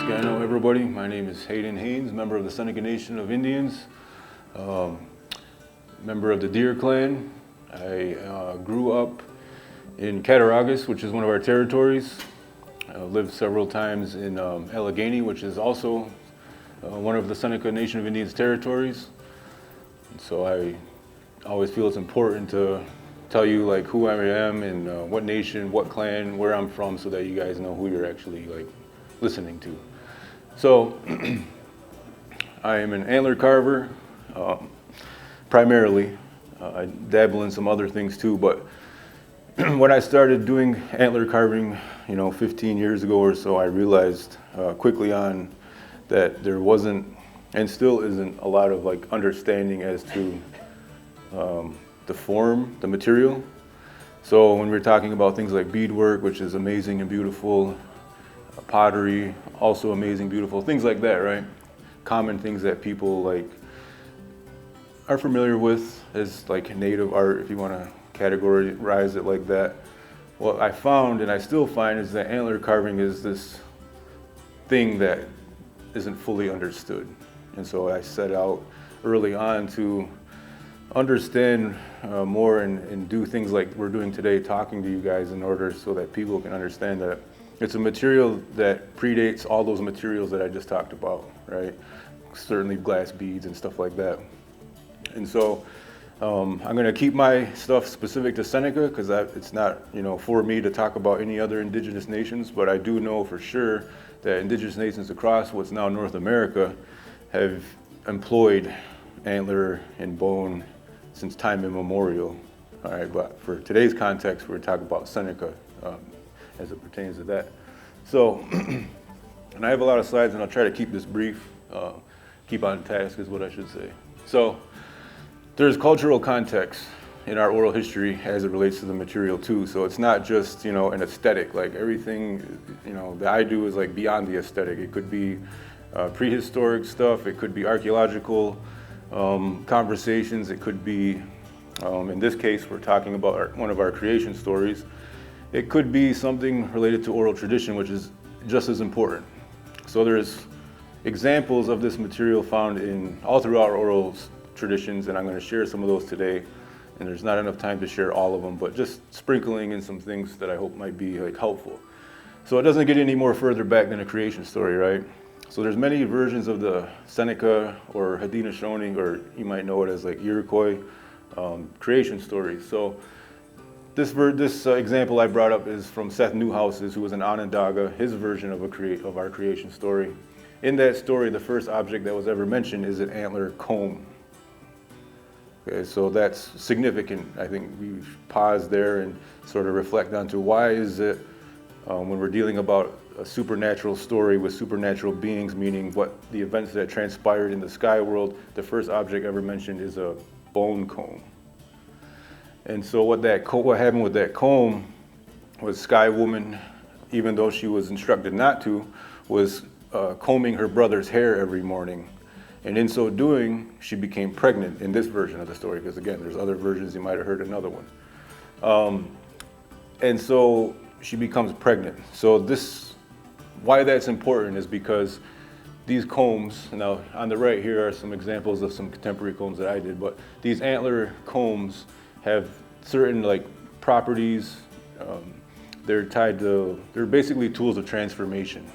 Scano, everybody. My name is Hayden Haynes, member of the Seneca Nation of Indians, member of the Deer Clan. I grew up in Cattaraugus, which is one of our territories. I lived several times in Allegheny, which is also one of the Seneca Nation of Indians territories. And so I always feel it's important to tell you like who I am and what nation, what clan, where I'm from, so that you guys know who you're actually like listening to. So I am an antler carver, primarily. I dabble in some other things too, but when I started doing antler carving, 15 years ago or so, I realized quickly on that there wasn't, and still isn't, a lot of like understanding as to the form, the material. So when we're talking about things like beadwork, which is amazing and beautiful, pottery, also amazing, beautiful, things like that, right? Common things that people like are familiar with as like native art, if you want to categorize it like that. What I found, and I still find, is that antler carving is this thing that isn't fully understood. And so I set out early on to understand more and do things like we're doing today, talking to you guys, in order so that people can understand that it's a material that predates all those materials that I just talked about, right? Certainly glass beads and stuff like that. And so I'm going to keep my stuff specific to Seneca, because it's not, for me to talk about any other indigenous nations, but I do know for sure that indigenous nations across what's now North America have employed antler and bone since time immemorial. All right, but for today's context, we're talking about Seneca as it pertains to that. So, and I have a lot of slides, and I'll try to keep this brief, keep on task is what I should say. So, there's cultural context in our oral history as it relates to the material too. So it's not just, an aesthetic, like everything, that I do is like beyond the aesthetic. It could be prehistoric stuff, it could be archaeological conversations, it could be, in this case, we're talking about one of our creation stories. It could be something related to oral tradition, which is just as important. So there's examples of this material found in all throughout our oral traditions, and I'm going to share some of those today. And there's not enough time to share all of them, but just sprinkling in some things that I hope might be like helpful. So it doesn't get any more further back than a creation story, right? So there's many versions of the Seneca or Haudenosaunee, or you might know it as like Iroquois creation stories. So this example I brought up is from Seth Newhouse's, who was an Onondaga, his version of our creation story. In that story, the first object that was ever mentioned is an antler comb. Okay, so that's significant. I think we pause there and sort of reflect onto why is it when we're dealing about a supernatural story with supernatural beings, meaning what the events that transpired in the sky world, the first object ever mentioned is a bone comb. And so what happened with that comb was Sky Woman, even though she was instructed not to, was combing her brother's hair every morning. And in so doing, she became pregnant in this version of the story, because again, there's other versions, you might have heard another one. And so she becomes pregnant. So why that's important is because these combs, now on the right here are some examples of some contemporary combs that I did, but these antler combs have certain like properties. They're basically tools of transformation.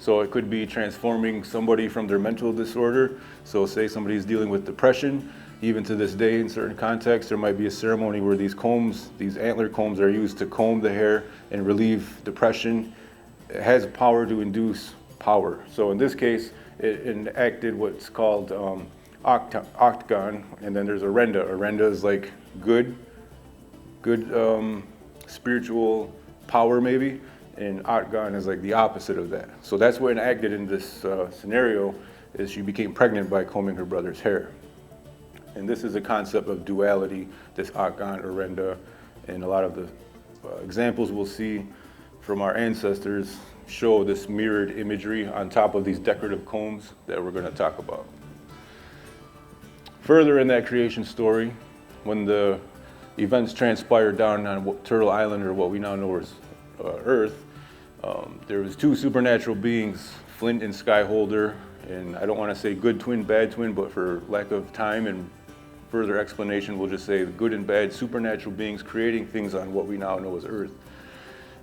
So it could be transforming somebody from their mental disorder. So say somebody's dealing with depression, even to this day in certain contexts, there might be a ceremony where these antler combs are used to comb the hair and relieve depression. It has power to induce power. So in this case, it enacted what's called octagon, and then there's arenda. Arenda is like good spiritual power maybe, and octagon is like the opposite of that. So that's what enacted in this scenario, is she became pregnant by combing her brother's hair. And this is a concept of duality, this octagon, arenda, and a lot of the examples we'll see from our ancestors show this mirrored imagery on top of these decorative combs that we're going to talk about. Further in that creation story, when the events transpired down on Turtle Island, or what we now know as Earth, There was two supernatural beings, Flint and Skyholder, and I don't want to say good twin, bad twin, but for lack of time and further explanation, we'll just say the good and bad supernatural beings creating things on what we now know as Earth.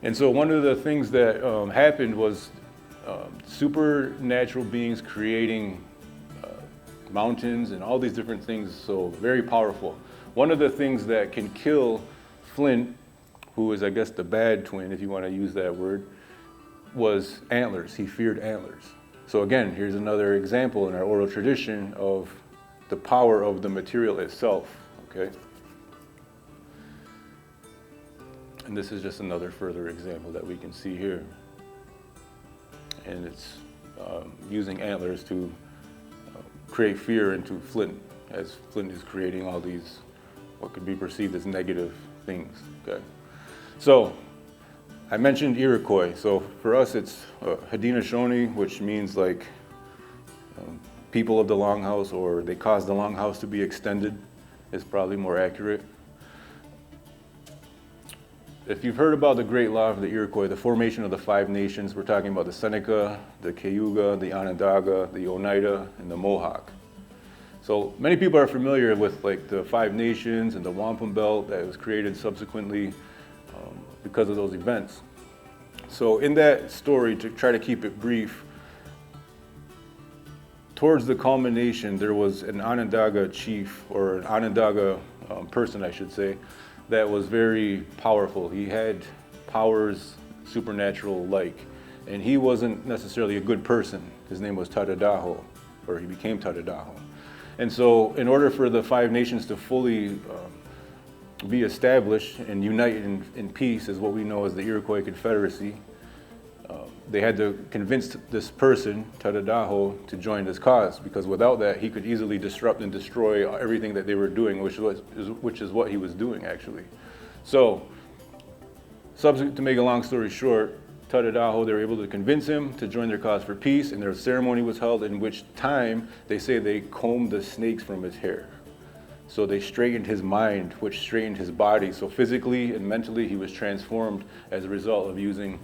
And so one of the things that happened was supernatural beings creating mountains and all these different things, so very powerful. One of the things that can kill Flint, who is, I guess, the bad twin, if you want to use that word, was antlers. He feared antlers. So again, here's another example in our oral tradition of the power of the material itself, okay? And this is just another further example that we can see here. And it's using antlers to create fear into Flint, as Flint is creating all these, what could be perceived as negative things, okay? So, I mentioned Iroquois. So for us, it's Haudenosaunee, which means like people of the Longhouse, or they caused the Longhouse to be extended, is probably more accurate. If you've heard about the Great Law of the Iroquois, the formation of the 5 nations, we're talking about the Seneca, the Cayuga, the Onondaga, the Oneida, and the Mohawk. So many people are familiar with like the 5 nations and the wampum belt that was created subsequently because of those events. So in that story, to try to keep it brief, towards the culmination, there was an Onondaga chief, or an Onondaga person, I should say, that was very powerful. He had powers supernatural-like, and he wasn't necessarily a good person. His name was Tadadaho, or he became Tadadaho. And so in order for the 5 nations to fully be established and unite in peace, as what we know as the Iroquois Confederacy, they had to convince this person, Tadadaho, to join this cause, because without that, he could easily disrupt and destroy everything that they were doing, which is what he was doing, actually. So, to make a long story short, Tadadaho, they were able to convince him to join their cause for peace, and their ceremony was held, in which time they say they combed the snakes from his hair. So they straightened his mind, which straightened his body. So physically and mentally, he was transformed as a result of using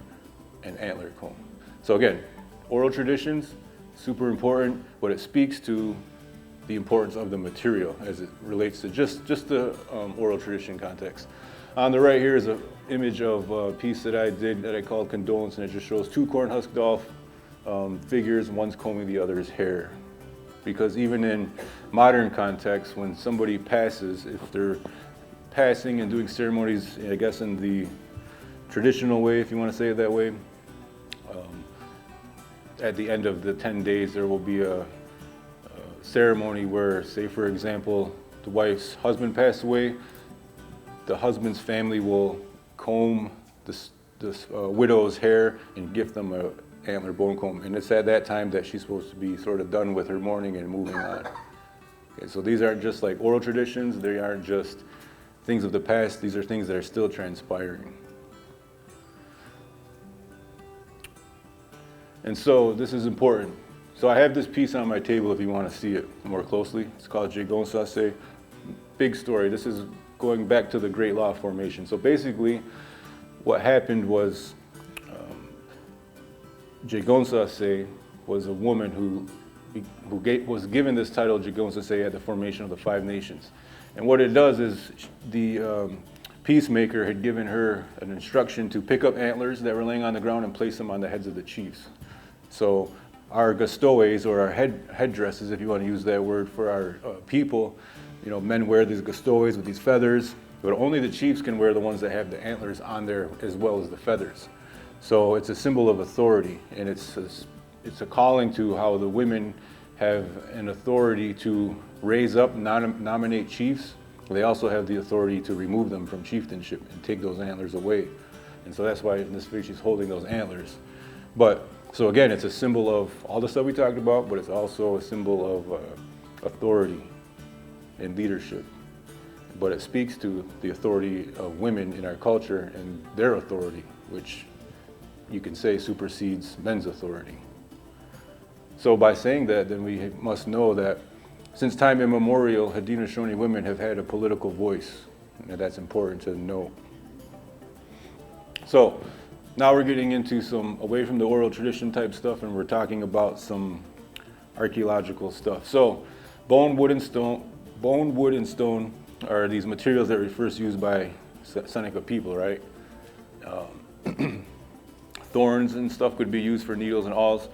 an antler comb. So again, oral traditions, super important, but it speaks to the importance of the material as it relates to just the oral tradition context. On the right here is an image of a piece that I did that I called Condolence, and it just shows 2 cornhusk doll figures, one's combing the other's hair. Because even in modern context, when somebody passes, if they're passing and doing ceremonies, I guess in the traditional way, if you want to say it that way, at the end of the 10 days, there will be a ceremony where, say for example, the wife's husband passed away, the husband's family will comb this widow's hair and gift them a antler bone comb, and it's at that time that she's supposed to be sort of done with her mourning and moving on. Okay, so these aren't just like oral traditions, they aren't just things of the past, these are things that are still transpiring. And so this is important. So I have this piece on my table if you want to see it more closely. It's called Jegonsase. Big story. This is going back to the Great Law formation. So basically what happened was Jegonsase was a woman who was given this title, Jegonsase, at the formation of the 5 nations. And what it does is the peacemaker had given her an instruction to pick up antlers that were laying on the ground and place them on the heads of the chiefs. So our gastoes, or our headdresses, if you want to use that word for our people, you know, men wear these gastoes with these feathers, but only the chiefs can wear the ones that have the antlers on there as well as the feathers. So it's a symbol of authority, and it's a calling to how the women have an authority to raise up, nominate chiefs. They also have the authority to remove them from chieftainship and take those antlers away. And so that's why in this picture she's holding those antlers. But, so again, it's a symbol of all the stuff we talked about, but it's also a symbol of authority and leadership. But it speaks to the authority of women in our culture and their authority, which you can say supersedes men's authority. So by saying that, then we must know that since time immemorial, Haudenosaunee women have had a political voice, and that's important to know. So Now we're getting into some away from the oral tradition type stuff, and we're talking about some archaeological stuff. So bone, wood, and stone are these materials that were first used by Seneca people, right? Thorns and stuff could be used for needles and awls.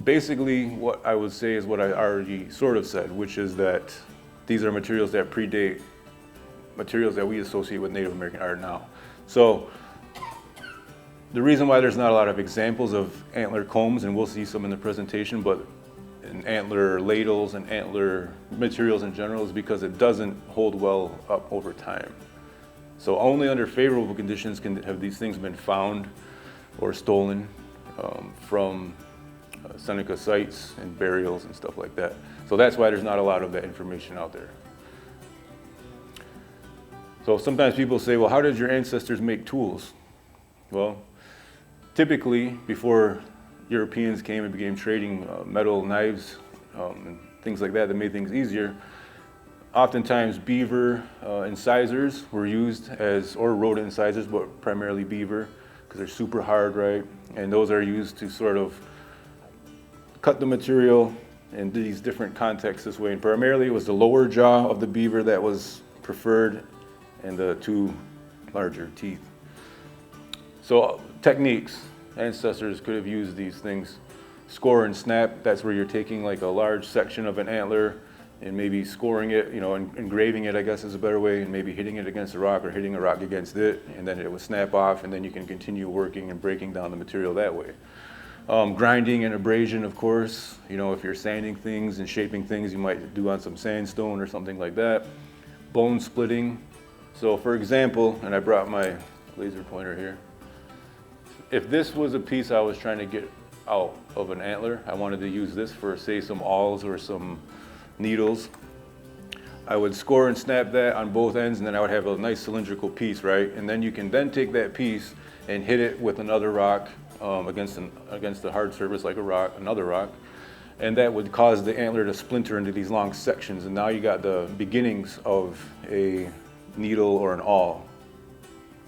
Basically, what I would say is what I already sort of said, which is that these are materials that predate materials that we associate with Native American art now. So the reason why there's not a lot of examples of antler combs, and we'll see some in the presentation, but in antler ladles and antler materials in general, is because it doesn't hold well up over time. So only under favorable conditions have these things been found or stolen from Seneca sites and burials and stuff like that. So that's why there's not a lot of that information out there. So sometimes people say, well, how did your ancestors make tools? Well, typically before Europeans came and began trading metal knives and things like that made things easier, oftentimes beaver incisors were used or rodent incisors, but primarily beaver, because they're super hard, right? And those are used to sort of cut the material in these different contexts this way. And primarily it was the lower jaw of the beaver that was preferred, and the two larger teeth. So techniques, ancestors could have used these things. Score and snap, that's where you're taking like a large section of an antler and maybe scoring it, engraving it, I guess is a better way, and maybe hitting it against a rock or hitting a rock against it, and then it would snap off, and then you can continue working and breaking down the material that way. Grinding and abrasion, of course. If you're sanding things and shaping things, you might do on some sandstone or something like that. Bone splitting. So for example, and I brought my laser pointer here. If this was a piece I was trying to get out of an antler, I wanted to use this for, say, some awls or some needles, I would score and snap that on both ends, and then I would have a nice cylindrical piece, right? And then you can then take that piece and hit it with another rock against a hard surface like another rock, and that would cause the antler to splinter into these long sections, and now you got the beginnings of a needle or an awl.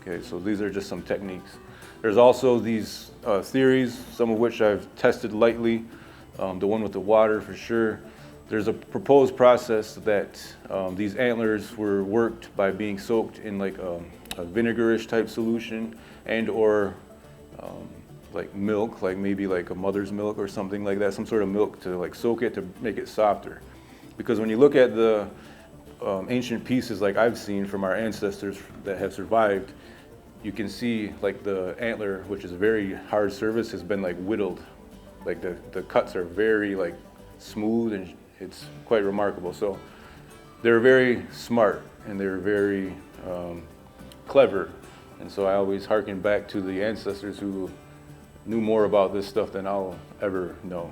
Okay, so these are just some techniques. There's also these theories, some of which I've tested lightly. The one with the water for sure. There's a proposed process that these antlers were worked by being soaked in like a vinegarish type solution and or like milk, like maybe like a mother's milk or something like that, some sort of milk to like soak it to make it softer. Because when you look at the ancient pieces like I've seen from our ancestors that have survived, you can see like the antler, which is a very hard surface, has been like whittled. Like the cuts are very like smooth, and it's quite remarkable. So they're very smart and they're very clever. And so I always hearken back to the ancestors who knew more about this stuff than I'll ever know.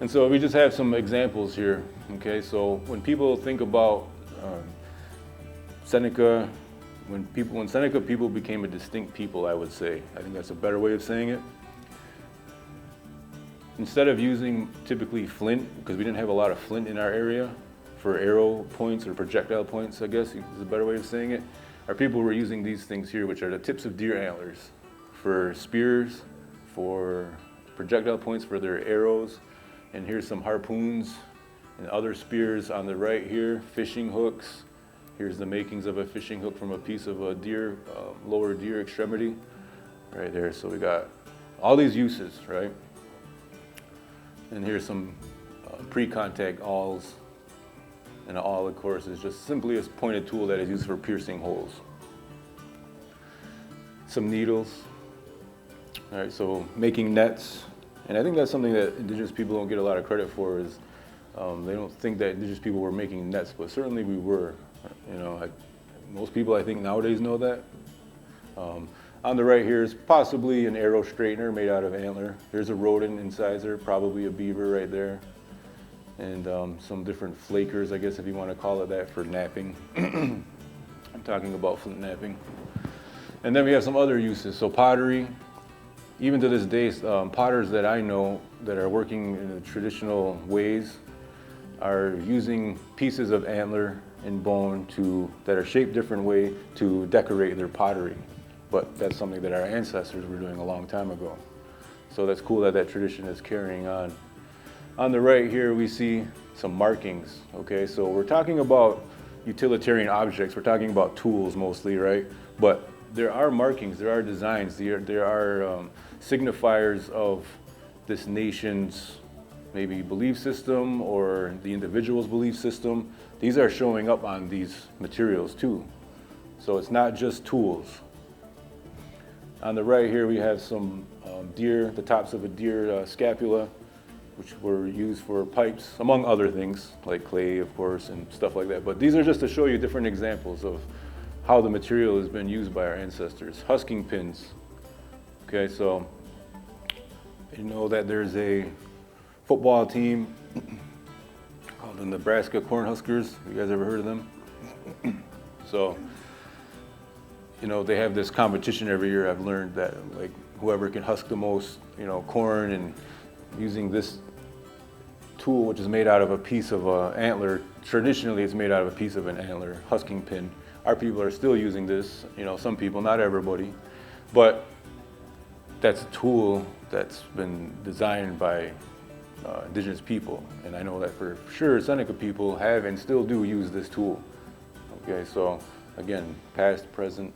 And so we just have some examples here. Okay, so when people think about Seneca, when Seneca people became a distinct people, I would say, I think that's a better way of saying it. Instead of using typically flint, because we didn't have a lot of flint in our area for arrow points or projectile points, I guess is a better way of saying it, our people were using these things here, which are the tips of deer antlers for spears, for projectile points for their arrows, and here's some harpoons and other spears on the right here, fishing hooks. Here's the makings of a fishing hook from a piece of a deer, lower deer extremity, right there. So we got all these uses, right? And here's some pre-contact awls. And an awl, of course, is just simply a pointed tool that is used for piercing holes. Some needles. All right, so making nets. And I think that's something that indigenous people don't get a lot of credit for, is they don't think that indigenous people were making nets, but certainly we were. Most people I think nowadays know that. On the right here is possibly an arrow straightener made out of antler. Here's a rodent incisor, probably a beaver right there. And some different flakers, I guess if you want to call it that, for napping. I'm talking about flint napping. And then we have some other uses. So pottery. Even to this day, potters that I know that are working in the traditional ways are using pieces of antler and bone that are shaped different way to decorate their pottery. but that's something that our ancestors were doing a long time ago. So that's cool that that tradition is carrying on. On the right here, we see some markings, okay? So we're talking about utilitarian objects. We're talking about tools mostly, right? But there are markings, there are designs, there are signifiers of this nation's maybe belief system or the individual's belief system. These are showing up on these materials too. So it's not just tools. On the right here, we have some deer, the tops of a deer scapula, which were used for pipes, among other things, like clay, of course, and stuff like that. But these are just to show you different examples of how the material has been used by our ancestors. Husking pins. Okay, so you know that there's a football team called the Nebraska Cornhuskers. You guys ever heard of them? So, you know, they have this competition every year. I've learned that, like, whoever can husk the most, you know, corn, and using this tool, which is made out of a piece of antler. Traditionally, it's made out of a piece of an antler, husking pin. Our people are still using this, you know, some people, not everybody, but that's a tool that's been designed by indigenous people. And I know that for sure Seneca people have and still do use this tool. Okay, so again, past, present.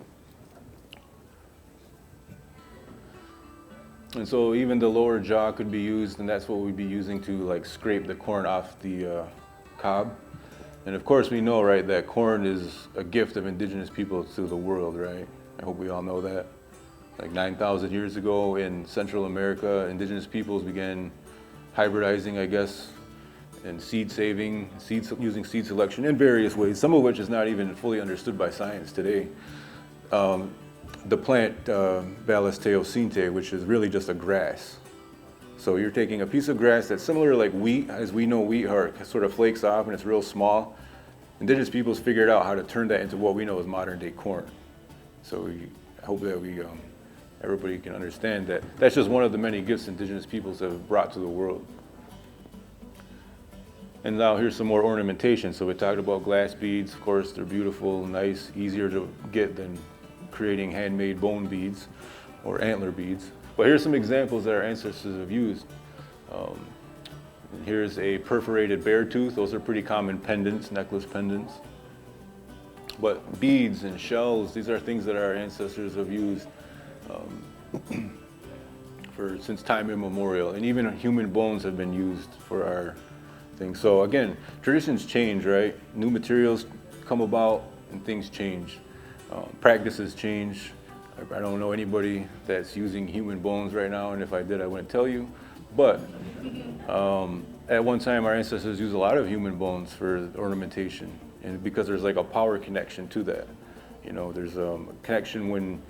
And so even the lower jaw could be used, and that's what we'd be using to like scrape the corn off the cob. And of course we know, right, that corn is a gift of indigenous people to the world, right? I hope we all know that. Like 9,000 years ago in Central America, indigenous peoples began hybridizing, I guess, and seed saving, using seed selection in various ways, some of which is not even fully understood by science today. The plant Ballesteosinte, which is really just a grass. So you're taking a piece of grass that's similar like wheat, as we know wheat sort of flakes off and it's real small. Indigenous peoples figured out how to turn that into what we know as modern day corn. So I hope that everybody can understand that that's just one of the many gifts indigenous peoples have brought to the world. And now here's some more ornamentation. So we talked about glass beads. Of course, they're beautiful, nice, easier to get than creating handmade bone beads or antler beads. But here's some examples that our ancestors have used. Here's a perforated bear tooth. Those are pretty common pendants, necklace pendants. But beads and shells, these are things that our ancestors have used since time immemorial. And even human bones have been used for our things. So again, traditions change, right? New materials come about and things change. Practices change. I don't know anybody that's using human bones right now, and if I did, I wouldn't tell you. But at one time, our ancestors used a lot of human bones for ornamentation, and because there's like a power connection to that. You know, there's a connection when,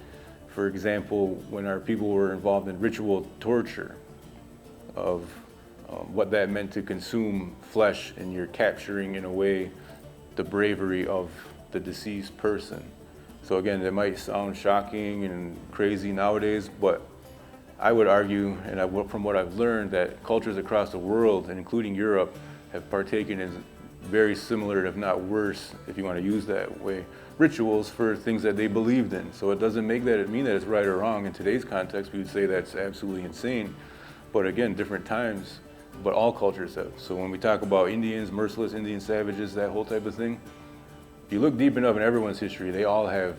for example, when our people were involved in ritual torture of what that meant to consume flesh, and you're capturing, in a way, the bravery of the deceased person. So again, it might sound shocking and crazy nowadays, but I would argue, and from what I've learned, that cultures across the world, and including Europe, have partaken in very similar, if not worse, if you want to use that way, rituals for things that they believed in. So it doesn't mean that it's right or wrong. In today's context, we would say that's absolutely insane. But again, different times, but all cultures have. So when we talk about Indians, merciless Indian savages, that whole type of thing, if you look deep enough in everyone's history, they all have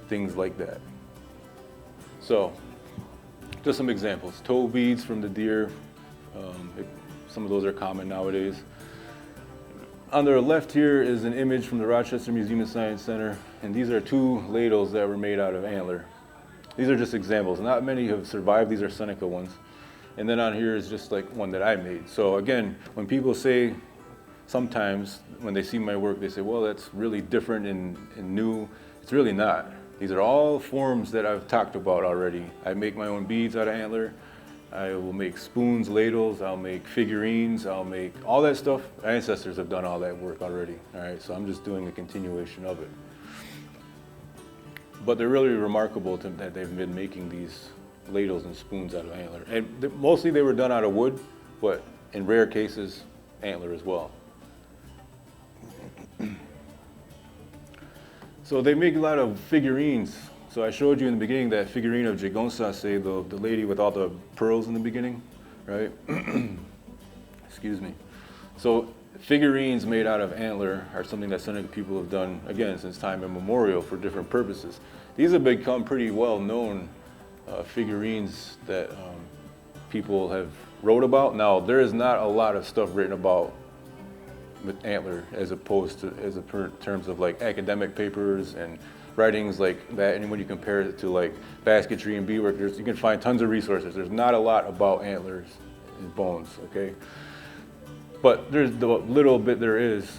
things like that. So, just some examples. Toe beads from the deer. Some of those are common nowadays. On the left here is an image from the Rochester Museum of Science Center, and these are two ladles that were made out of antler. These are just examples. Not many have survived. These are Seneca ones. And then on here is just like one that I made. So again, when people say, sometimes when they see my work, they say, well, that's really different and new. It's really not. These are all forms that I've talked about already. I make my own beads out of antler. I will make spoons, ladles, I'll make figurines, I'll make all that stuff. Our ancestors have done all that work already, all right? So I'm just doing a continuation of it. But they're really remarkable that they've been making these ladles and spoons out of antler. And mostly they were done out of wood, but in rare cases, antler as well. So they make a lot of figurines. So I showed you in the beginning that figurine of Jagonsa, say the lady with all the pearls in the beginning, right? Excuse me. So figurines made out of antler are something that Seneca people have done, again, since time immemorial for different purposes. These have become pretty well-known figurines that people have wrote about. Now, there is not a lot of stuff written about with antler as opposed to terms of like academic papers and writings like that. And when you compare it to like basketry and beadwork, you can find tons of resources. There's not a lot about antlers and bones, okay? But there's the little bit there is,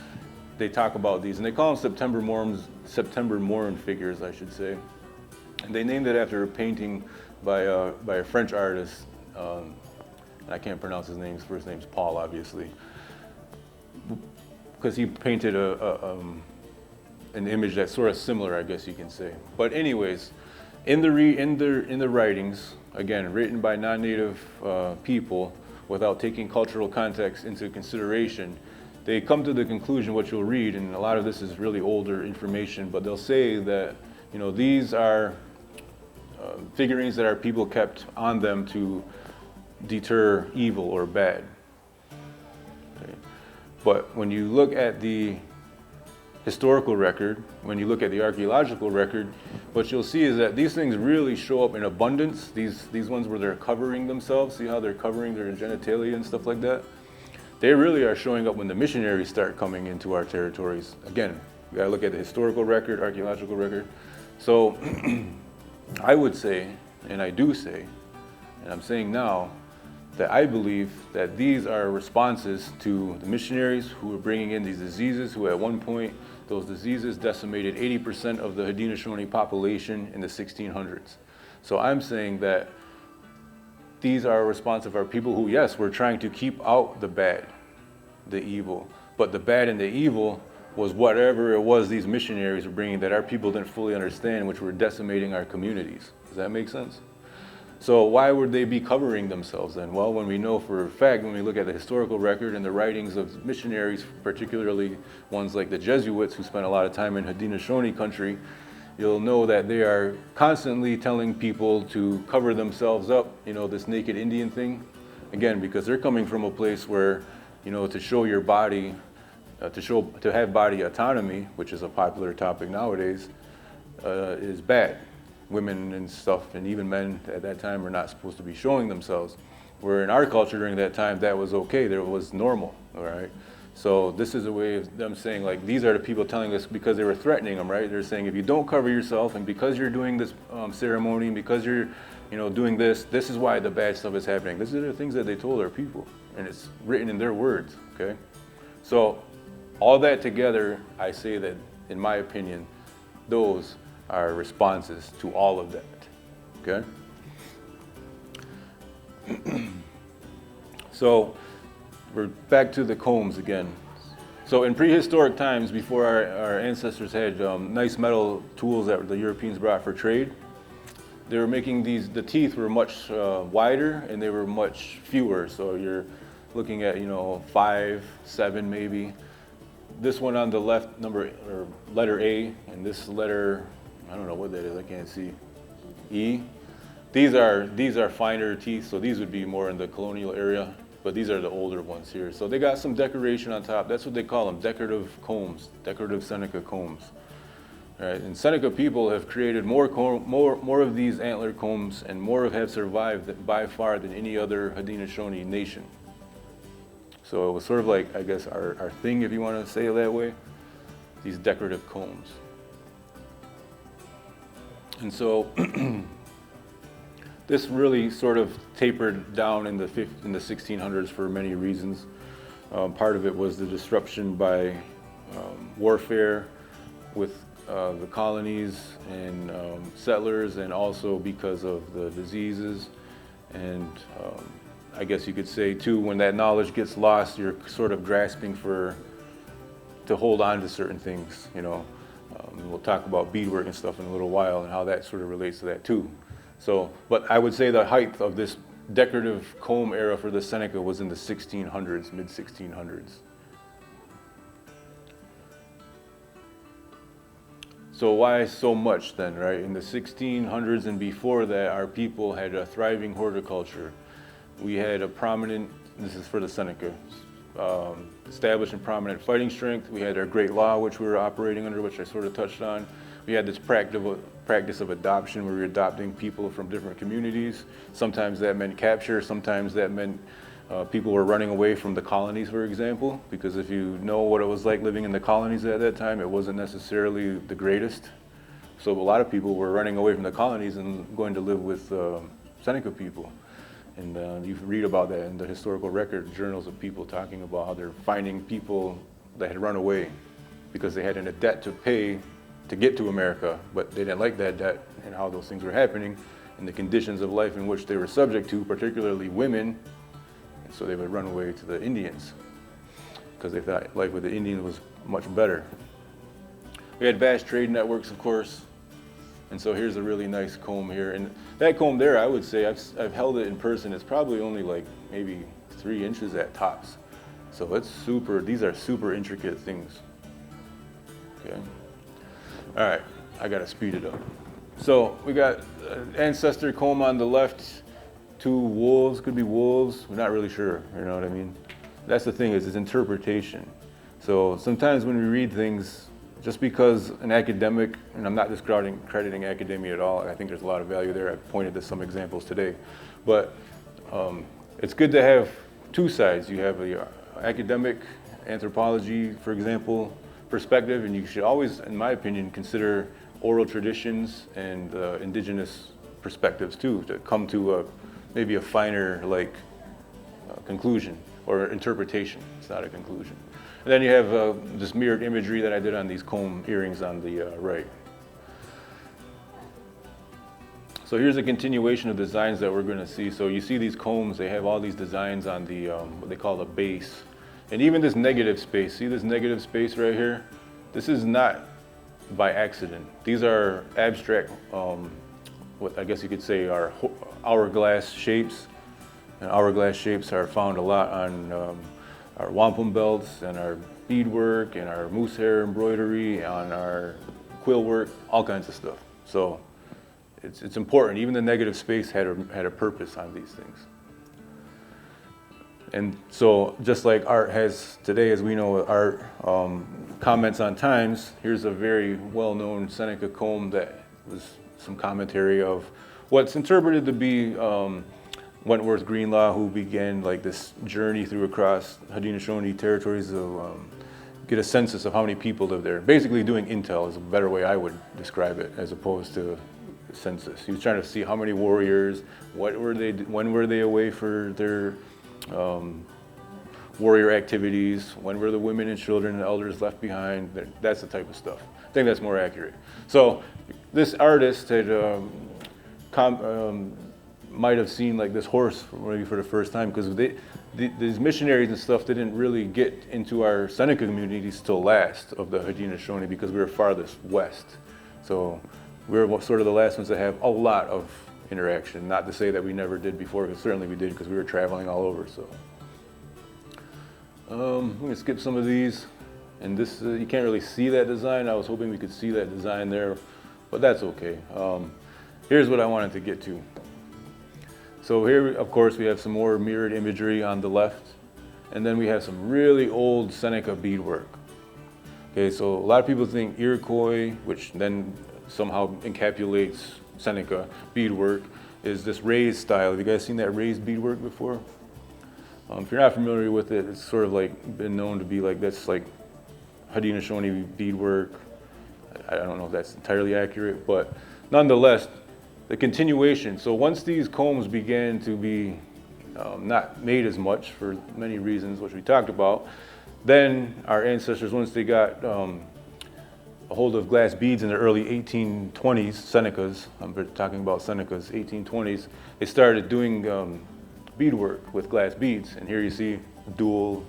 they talk about these, and they call them September Moran figures, I should say. And they named it after a painting by a French artist. I can't pronounce his name. His first name's Paul, obviously, because he painted an image that's sort of similar, I guess you can say. But anyways, in the writings, again, written by non-native people without taking cultural context into consideration, they come to the conclusion, what you'll read, and a lot of this is really older information, but they'll say that, you know, these are figurines that our people kept on them to deter evil or bad. Okay. But when you look at the historical record, when you look at the archaeological record, what you'll see is that these things really show up in abundance. These ones where they're covering themselves, see how they're covering their genitalia and stuff like that? They really are showing up when the missionaries start coming into our territories. Again, we gotta look at the historical record, archaeological record. So I would say, and I do say, and I'm saying now, that I believe that these are responses to the missionaries who were bringing in these diseases, who at one point, those diseases decimated 80% of the Haudenosaunee population in the 1600s. So I'm saying that these are a response of our people who, yes, we're trying to keep out the bad, the evil, but the bad and the evil was whatever it was these missionaries were bringing that our people didn't fully understand, which were decimating our communities. Does that make sense? So why would they be covering themselves then? Well, when we know for a fact, when we look at the historical record and the writings of missionaries, particularly ones like the Jesuits who spent a lot of time in Haudenosaunee country, you'll know that they are constantly telling people to cover themselves up, you know, this naked Indian thing. Again, because they're coming from a place where, you know, to show your body, to have body autonomy, which is a popular topic nowadays, is bad. Women and stuff, and even men at that time are not supposed to be showing themselves. Where in our culture during that time, that was okay, that was normal, all right? So this is a way of them saying, like, these are the people telling us because they were threatening them, right? They're saying, if you don't cover yourself, and because you're doing this ceremony, and because you're, you know, doing this, this is why the bad stuff is happening. These are the things that they told our people, and it's written in their words, okay? So all that together, I say that, in my opinion, those are responses to all of that, okay? So we're back to the combs again. So in prehistoric times, before our ancestors had nice metal tools that the Europeans brought for trade, they were making these, the teeth were much wider and they were much fewer. So you're looking at, you know, 5, 7 maybe. This one on the left, letter A, and this letter, I don't know what that is, I can't see, E. These are finer teeth, so these would be more in the colonial area, but these are the older ones here. So they got some decoration on top. That's what they call them, decorative combs, decorative Seneca combs. All right, and Seneca people have created more of these antler combs, and more have survived by far than any other Haudenosaunee nation. So it was sort of like, I guess, our thing, if you want to say it that way, these decorative combs. And so this really sort of tapered down in the 1600s for many reasons. Part of it was the disruption by warfare with the colonies and settlers, and also because of the diseases. And I guess you could say too, when that knowledge gets lost, you're sort of grasping to hold on to certain things, you know. We'll talk about beadwork and stuff in a little while and how that sort of relates to that too. So, but I would say the height of this decorative comb era for the Seneca was in the 1600s, mid-1600s. So why so much then, right? In the 1600s and before that, our people had a thriving horticulture. We had a prominent, this is for the Seneca, established and prominent fighting strength. We had our great law, which we were operating under, which I sort of touched on. We had this practice of adoption, where we were adopting people from different communities. Sometimes that meant capture, sometimes that meant people were running away from the colonies, for example, because if you know what it was like living in the colonies at that time, it wasn't necessarily the greatest. So a lot of people were running away from the colonies and going to live with Seneca people. And you read about that in the historical record journals of people talking about how they're finding people that had run away because they had a debt to pay to get to America, but they didn't like that debt and how those things were happening and the conditions of life in which they were subject to, particularly women. And so they would run away to the Indians because they thought life with the Indians was much better. We had vast trade networks, of course. And so here's a really nice comb here. And that comb there, I would say, I've held it in person. It's probably only like maybe 3 inches at tops. So it's these are super intricate things. Okay. All right, I gotta speed it up. So we got ancestor comb on the left, 2 wolves, could be wolves, we're not really sure, you know what I mean? That's the thing, is it's interpretation. So sometimes when we read things, just because an academic, and I'm not discrediting academia at all, I think there's a lot of value there. I've pointed to some examples today, but it's good to have 2 sides. You have the academic anthropology, for example, perspective, and you should always, in my opinion, consider oral traditions and indigenous perspectives too, to come to maybe a finer conclusion or interpretation. It's not a conclusion. And then you have this mirrored imagery that I did on these comb earrings on the right. So here's a continuation of designs that we're going to see. So you see these combs, they have all these designs on the what they call the base. And even this negative space, see this negative space right here? This is not by accident. These are abstract, what I guess you could say are hourglass shapes. And hourglass shapes are found a lot on our wampum belts and our beadwork and our moose hair embroidery, on our quill work, all kinds of stuff. So it's important. Even the negative space had a purpose on these things. And so just like art has today, as we know, art comments on times, here's a very well-known Seneca comb that was some commentary of what's interpreted to be Wentworth Greenlaw, who began this journey through across Haudenosaunee territories to get a census of how many people live there. Basically doing intel is a better way I would describe it, as opposed to census. He was trying to see how many warriors, when were they away for their warrior activities, when were the women and children and elders left behind. That's the type of stuff. I think that's more accurate. So this artist had might have seen this horse maybe for the first time, because these missionaries and stuff didn't really get into our Seneca communities till last of the Haudenosaunee, because we were farthest west. So we were sort of the last ones to have a lot of interaction. Not to say that we never did before, because certainly we did, because we were traveling all over. So I'm gonna skip some of these, and this you can't really see that design. I was hoping we could see that design there, but that's okay. Here's what I wanted to get to. So here, of course, we have some more mirrored imagery on the left, and then we have some really old Seneca beadwork. Okay, so a lot of people think Iroquois, which then somehow encapsulates Seneca beadwork, is this raised style. Have you guys seen that raised beadwork before? If you're not familiar with it, it's sort of been known to be that's Haudenosaunee beadwork. I don't know if that's entirely accurate, but nonetheless, the continuation. So once these combs began to be not made as much for many reasons, which we talked about, then our ancestors, once they got a hold of glass beads in the early 1820s, Senecas, I'm talking about Senecas, 1820s, they started doing beadwork with glass beads. And here you see dual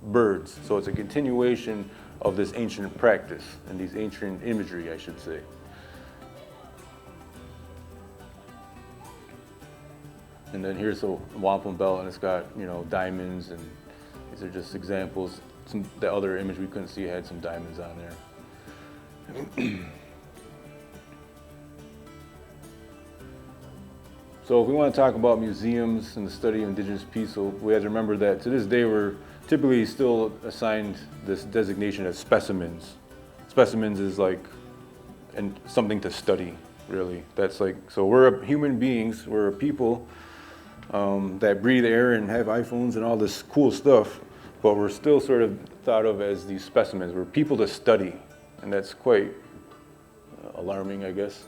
birds. So it's a continuation of this ancient practice and these ancient imagery, I should say. And then here's a wampum belt, and it's got, diamonds, and these are just examples. The other image we couldn't see had some diamonds on there. So if we want to talk about museums and the study of indigenous people, we have to remember that to this day we're typically still assigned this designation as specimens. Specimens is like something to study, really. That's like, so we're human beings, we're a people that breathe air and have iPhones and all this cool stuff, but we're still sort of thought of as these specimens. We're people to study, and that's quite alarming, I guess.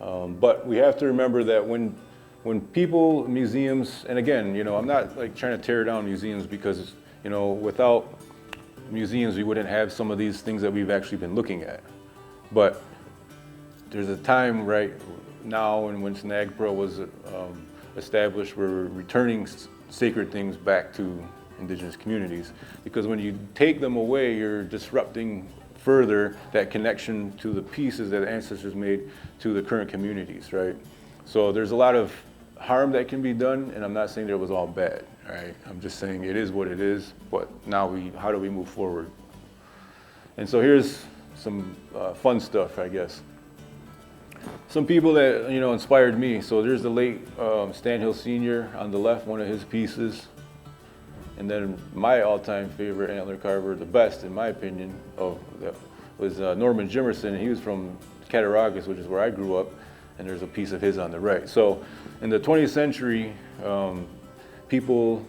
But we have to remember that when people, museums, and again, you know, I'm not like trying to tear down museums because, you know, without museums we wouldn't have some of these things that we've actually been looking at. But there's a time right now in when NAGPRA was established where we're returning sacred things back to indigenous communities, because when you take them away, you're disrupting further that connection to the pieces that ancestors made to the current communities, right? So there's a lot of harm that can be done, and I'm not saying that it was all bad, right? I'm just saying it is what it is, but now how do we move forward? And so here's some fun stuff, I guess. Some people that, you know, inspired me. So there's the late Stan Hill Sr. on the left, one of his pieces. And then my all-time favorite antler carver, the best in my opinion, was Norman Jimerson. He was from Cattaraugus, which is where I grew up, and there's a piece of his on the right. So in the 20th century, people,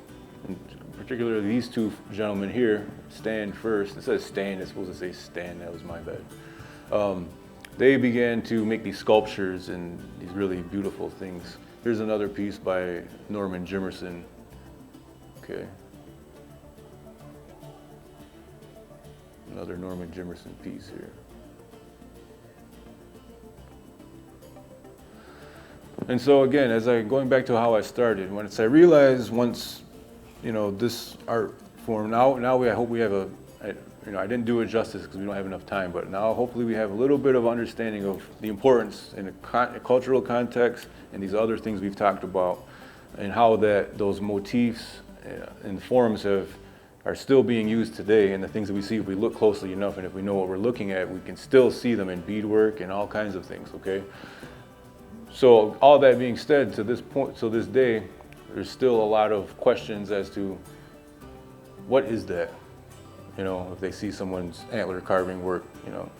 in particular these two gentlemen here, Stan first, it says Stan, it's supposed to say Stan, that was my bad. They began to make these sculptures and these really beautiful things. Here's another piece by Norman Jimerson. Okay. Another Norman Jimerson piece here. And so again, going back to how I started, once I realized you know, this art form, now I hope we have you know, I didn't do it justice because we don't have enough time, but now hopefully we have a little bit of understanding of the importance in a cultural context and these other things we've talked about, and how those motifs and forms are still being used today, and the things that we see, if we look closely enough and if we know what we're looking at, we can still see them in beadwork and all kinds of things, okay? So all that being said, to this point, so this day, there's still a lot of questions as to what is that? You know, if they see someone's antler carving work, you know.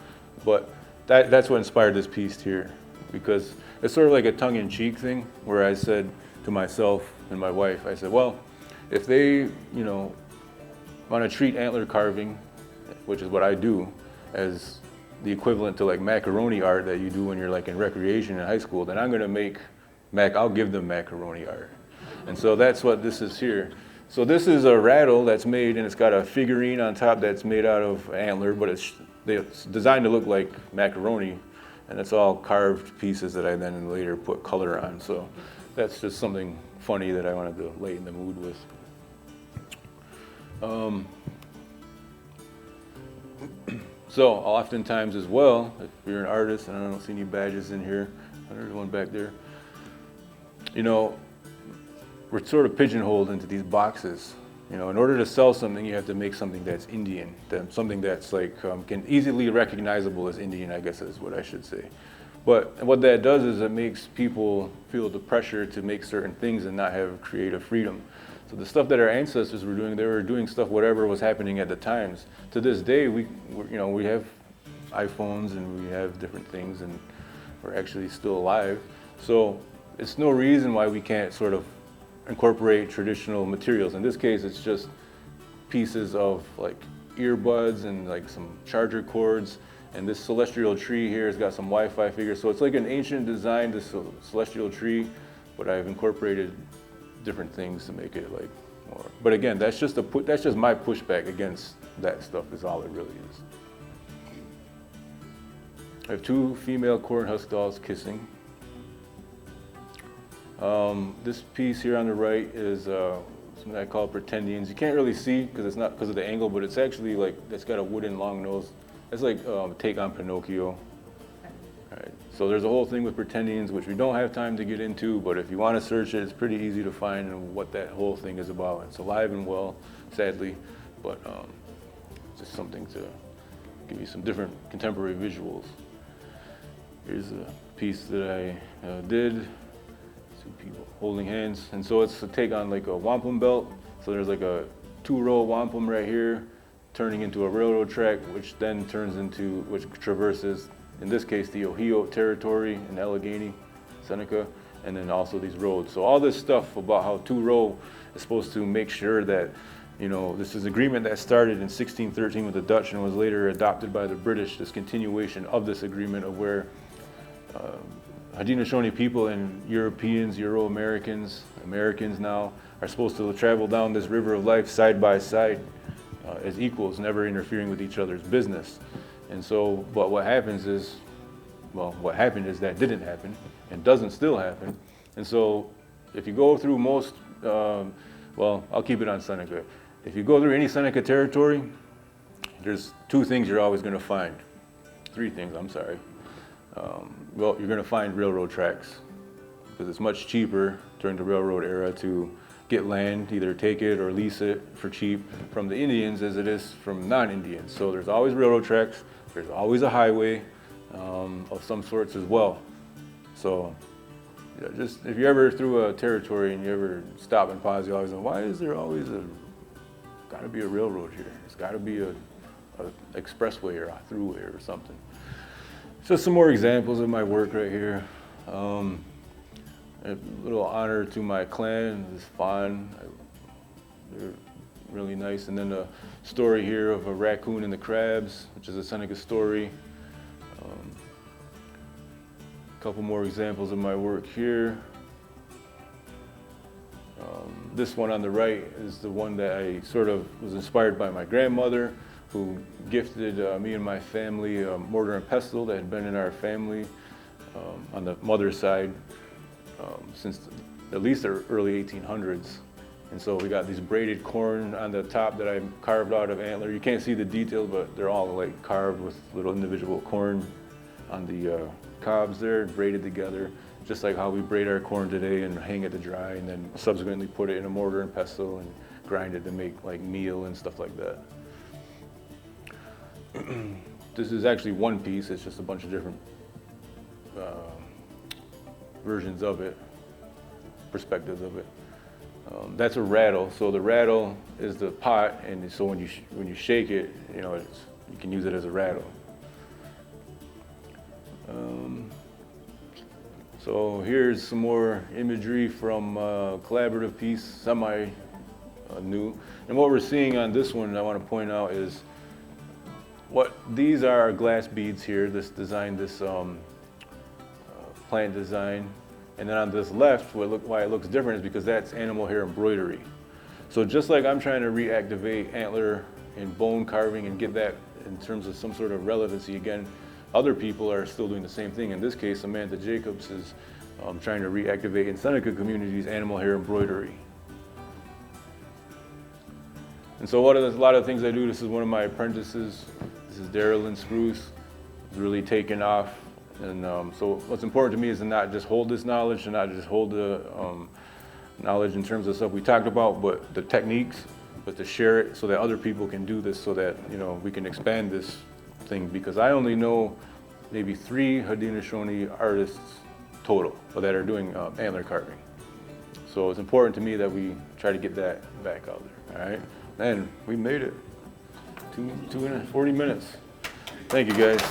But that's what inspired this piece here, because it's sort of like a tongue-in-cheek thing where I said to myself and my wife, I said, well, if they, you know, want to treat antler carving, which is what I do, as the equivalent to like macaroni art that you do when you're like in recreation in high school, then I'm going to I'll give them macaroni art. And so that's what this is here. So this is a rattle that's made, and it's got a figurine on top that's made out of antler, but it's designed to look like macaroni, and it's all carved pieces that I then later put color on. So that's just something funny that I wanted to lighten the mood with. So oftentimes as well, if you're an artist, and I don't see any badges in here, there's one back there, you know, we're sort of pigeonholed into these boxes. You know, in order to sell something, you have to make something that's Indian, something that's like can easily recognizable as Indian, I guess is what I should say. But what that does is it makes people feel the pressure to make certain things and not have creative freedom. So the stuff that our ancestors were doing, they were doing stuff whatever was happening at the times. To this day, we have iPhones and we have different things, and we're actually still alive. So it's no reason why we can't sort of incorporate traditional materials. In this case, it's just pieces of like earbuds and like some charger cords, and this celestial tree here has got some Wi-Fi figures. So it's like an ancient design, this celestial tree, but I've incorporated different things to make it like more. But again, that's just my pushback against that stuff, is all it really is. I have two female corn husk dolls kissing. This piece here on the right is something I call pretendians. You can't really see because it's not because of the angle, but it's actually like, it's got a wooden long nose. It's like take on Pinocchio. All right. So there's a whole thing with pretendians, which we don't have time to get into, but if you want to search it, it's pretty easy to find what that whole thing is about. It's alive and well, sadly, but just something to give you some different contemporary visuals. Here's a piece that I did. two people holding hands. And so it's a take on like a wampum belt. So there's like a 2-row wampum right here, turning into a railroad track, which then turns into, which traverses, in this case, the Ohio territory in Allegheny, Seneca, and then also these roads. So all this stuff about how 2-row is supposed to make sure that, you know, this is an agreement that started in 1613 with the Dutch and was later adopted by the British, this continuation of this agreement of where Haudenosaunee people and Europeans, Euro-Americans, Americans now, are supposed to travel down this river of life side by side as equals, never interfering with each other's business. And so, but what happens is, well, what happened is that didn't happen and doesn't still happen. And so if you go through most, well, I'll keep it on Seneca. If you go through any Seneca territory, there's 2 things you're always going to find. 3 things, I'm sorry. Well, you're going to find railroad tracks because it's much cheaper during the railroad era to get land, either take it or lease it for cheap from the Indians as it is from non-Indians. So there's always railroad tracks. There's always a highway of some sorts as well. So yeah, just if you're ever through a territory and you ever stop and pause, you always know, why is there always got to be a railroad here? It's got to be a expressway or a throughway or something. So some more examples of my work right here. A little honor to my clan, this fawn. They're really nice. And then a story here of a raccoon and the crabs, which is a Seneca story. A couple more examples of my work here. This one on the right is the one that I sort of was inspired by my grandmother, who gifted me and my family a mortar and pestle that had been in our family on the mother's side since at least the early 1800s. And so we got these braided corn on the top that I carved out of antler. You can't see the detail, but they're all like carved with little individual corn on the cobs there, braided together, just like how we braid our corn today and hang it to dry, and then subsequently put it in a mortar and pestle and grind it to make like meal and stuff like that. This is actually one piece. It's just a bunch of different versions of it, perspectives of it. That's a rattle. So the rattle is the pot, and so when you shake it, you know, you can use it as a rattle. So here's some more imagery from a collaborative piece, semi-new. And what we're seeing on this one, I want to point out, is these are glass beads here, this design, this plant design. And then on this left, why it looks different is because that's animal hair embroidery. So just like I'm trying to reactivate antler and bone carving and get that in terms of some sort of relevancy again, other people are still doing the same thing. In this case, Samantha Jacobs is trying to reactivate in Seneca communities animal hair embroidery. And so a lot of things I do, this is one of my apprentices. This is Darylyn Spruce. It's really taken off. And so what's important to me is to not just hold this knowledge, to not just hold the knowledge in terms of stuff we talked about, but the techniques, but to share it so that other people can do this, so that, you know, we can expand this thing. Because I only know maybe 3 Haudenosaunee artists total that are doing antler carving. So it's important to me that we try to get that back out there, all right? And we made it, 40 minutes. Thank you, guys.